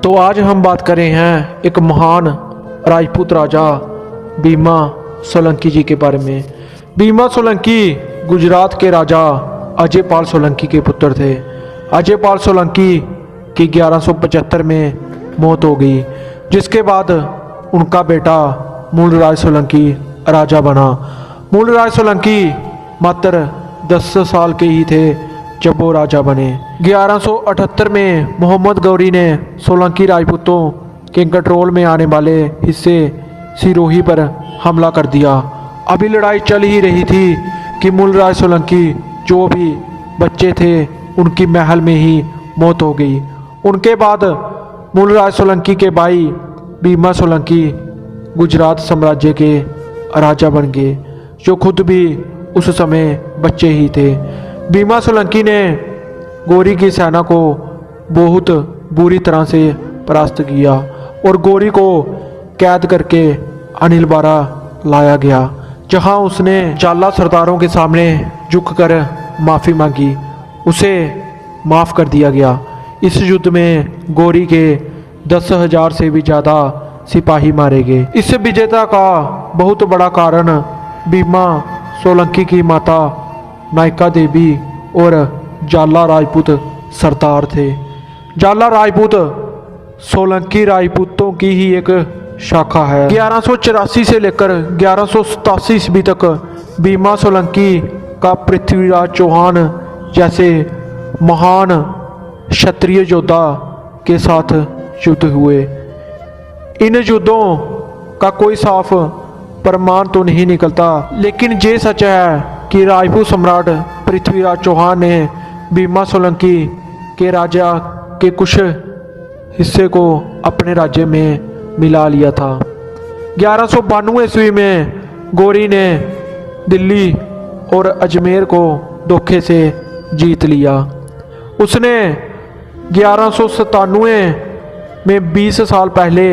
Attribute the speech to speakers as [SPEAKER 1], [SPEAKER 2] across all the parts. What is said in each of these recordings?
[SPEAKER 1] तो आज हम बात कर रहे हैं एक महान राजपूत राजा भीमा सोलंकी जी के बारे में। भीमा सोलंकी गुजरात के राजा अजयपाल सोलंकी के पुत्र थे। अजयपाल सोलंकी की 1175 में मौत हो गई, जिसके बाद उनका बेटा मूलराज सोलंकी राजा बना। मूलराज सोलंकी मात्र 10 साल के ही थे जब वो राजा बने। 1178 में मोहम्मद गौरी ने सोलंकी राजपूतों के कंट्रोल में आने वाले हिस्से सिरोही पर हमला कर दिया। अभी लड़ाई चल ही रही थी कि मूलराज सोलंकी जो भी बच्चे थे उनकी महल में ही मौत हो गई। उनके बाद मूलराज सोलंकी के भाई भीमा सोलंकी गुजरात साम्राज्य के राजा बन गए, जो खुद भी उस समय बच्चे ही थे। भीमा सोलंकी ने गौरी की सेना को बहुत बुरी तरह से परास्त किया और गौरी को कैद करके अनिलबारा लाया गया, जहां उसने जाला सरदारों के सामने झुककर माफ़ी मांगी। उसे माफ़ कर दिया गया। इस युद्ध में गौरी के 10,000 से भी ज़्यादा सिपाही मारे गए। इस विजेता का बहुत बड़ा कारण भीमा सोलंकी की माता नायका देवी और जाला राजपूत सरदार थे। जाला राजपूत सोलंकी राजपूतों की ही एक शाखा है। 1184 से लेकर 1187 ईस्वी तक भीमा सोलंकी का पृथ्वीराज चौहान जैसे महान क्षत्रिय योद्धा के साथ युद्ध हुए। इन युद्धों का कोई साफ प्रमाण तो नहीं निकलता, लेकिन ये सच है कि राजपूत सम्राट पृथ्वीराज चौहान ने भीमा सोलंकी के राजा के कुछ हिस्से को अपने राज्य में मिला लिया था। 1192 ईस्वी में गौरी ने दिल्ली और अजमेर को धोखे से जीत लिया। उसने 1197 में 20 साल पहले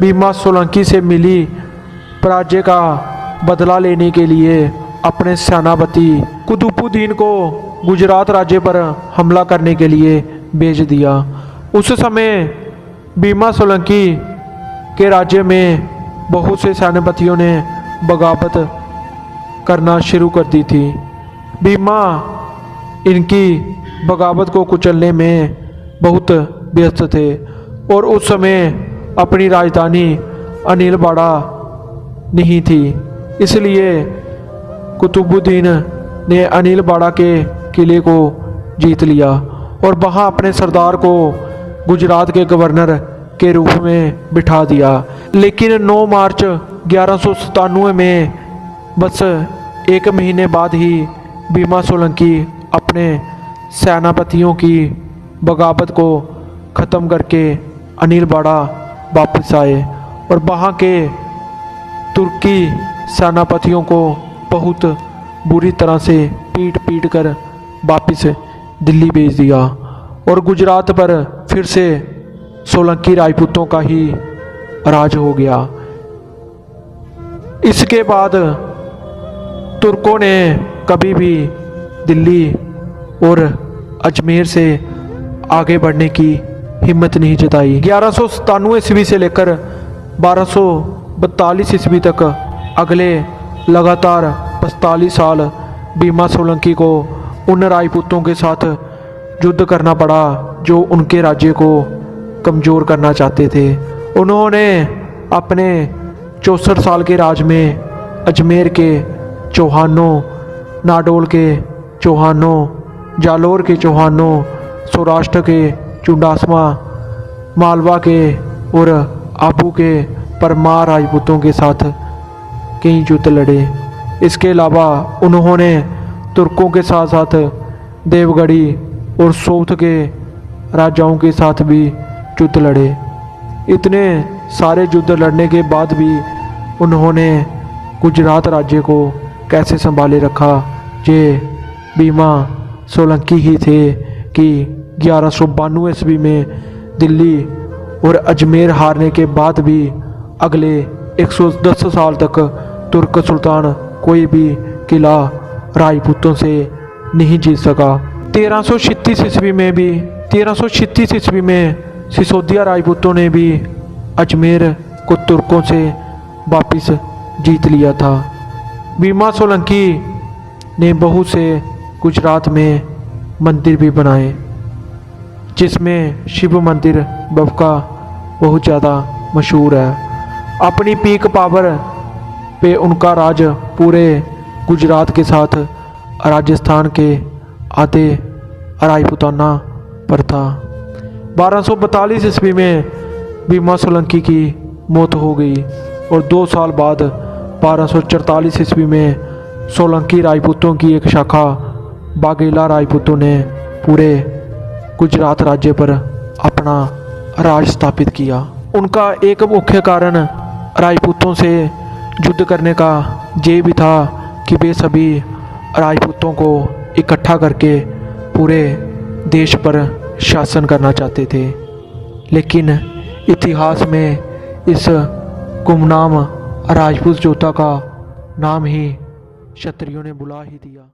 [SPEAKER 1] भीमा सोलंकी से मिली पराजय का बदला लेने के लिए अपने सेनापति कुतुबुद्दीन को गुजरात राज्य पर हमला करने के लिए भेज दिया। उस समय भीमा सोलंकी के राज्य में बहुत से सेनापतियों ने बगावत करना शुरू कर दी थी। भीमा इनकी बगावत को कुचलने में बहुत व्यस्त थे और उस समय अपनी राजधानी अनिलबाड़ा नहीं थी। इसलिए कुतुबुद्दीन ने अनिलबाड़ा के किले को जीत लिया और वहाँ अपने सरदार को गुजरात के गवर्नर के रूप में बिठा दिया। लेकिन 9 मार्च 1197 में बस 1 महीने बाद ही भीमा सोलंकी अपने सेनापतियों की बगावत को ख़त्म करके अनिलबाड़ा वापस आए और वहाँ के तुर्की सेनापतियों को बहुत बुरी तरह से पीट कर वापस दिल्ली भेज दिया और गुजरात पर फिर से सोलंकी राजपूतों का ही राज हो गया। इसके बाद तुर्कों ने कभी भी दिल्ली और अजमेर से आगे बढ़ने की हिम्मत नहीं जताई। 1197 ईस्वी से लेकर 1242 ईस्वी तक अगले लगातार 45 साल भीमा सोलंकी को उन राजपूतों के साथ युद्ध करना पड़ा जो उनके राज्य को कमज़ोर करना चाहते थे। उन्होंने अपने 64 साल के राज में अजमेर के चौहानों, नाडोल के चौहानों, जालोर के चौहानों, सौराष्ट्र के चुंडासमा, मालवा के और आबू के परमार राजपूतों के साथ कई युद्ध लड़े। इसके अलावा उन्होंने तुर्कों के साथ साथ देवगढ़ी और सौथ के राजाओं के साथ भी युद्ध लड़े। इतने सारे युद्ध लड़ने के बाद भी उन्होंने गुजरात राज्य को कैसे संभाले रखा, ये भीमा सोलंकी ही थे कि 1192 ईस्वी में दिल्ली और अजमेर हारने के बाद भी अगले 110 साल तक तुर्क सुल्तान कोई भी किला राजपूतों से नहीं जीत सका। 1336 ईस्वी में सिसोदिया राजपूतों ने भी अजमेर को तुर्कों से वापस जीत लिया था। बीमा सोलंकी ने बहुत से गुजरात में मंदिर भी बनाए, जिसमें शिव मंदिर बबका बहुत ज़्यादा मशहूर है। अपनी पीक पावर पे उनका राज पूरे गुजरात के साथ राजस्थान के आधे राजपूताना पर था। 1242 ईस्वी में बीमा सोलंकी की मौत हो गई और 2 साल बाद 1244 ईस्वी में सोलंकी राजपूतों की एक शाखा बाघेला राजपूतों ने पूरे गुजरात राज्य पर अपना राज स्थापित किया। उनका एक मुख्य कारण राजपूतों से युद्ध करने का ये भी था कि वे सभी राजपूतों को इकट्ठा करके पूरे देश पर शासन करना चाहते थे। लेकिन इतिहास में इस गुमनाम राजपूत योद्धा का नाम ही क्षत्रियों ने बुला ही दिया।